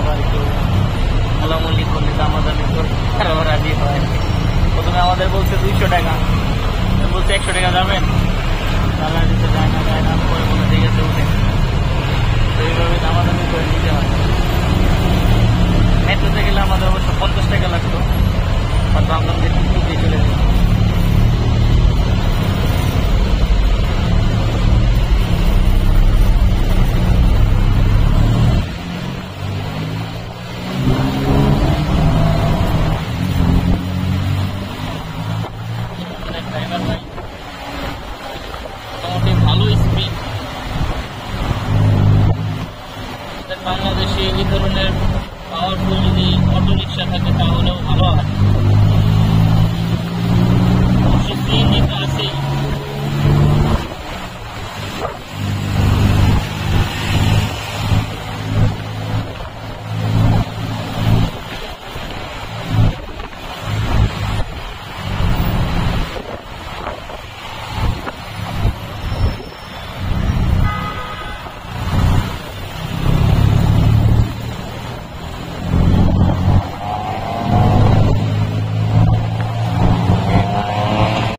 আমরা একটু মোলামুলি করলে দামাদামি করে ওরা রাজি হয়। প্রথমে আমাদের বলছে 200 টাকা, বলছে 100 টাকা যাবেন, তারা দিতে যায় না, পরে বলে ঠিক আছে উঠে। তো এইভাবে দামাদামি করে নিতে হয়। মেট্রোতে গেলে আমাদের অবশ্য 50 টাকা লাগতো, আর ভাবলাম যে টুকটুক দিয়ে চলে যাই। মোটামুটি ভালো স্পিড। বাংলাদেশে এই ধরনের পাওয়ারফুল যদি অটো রিক্সা থাকে তাহলেও ভালো হয়। অবশ্য সিএনজি তো আছেই।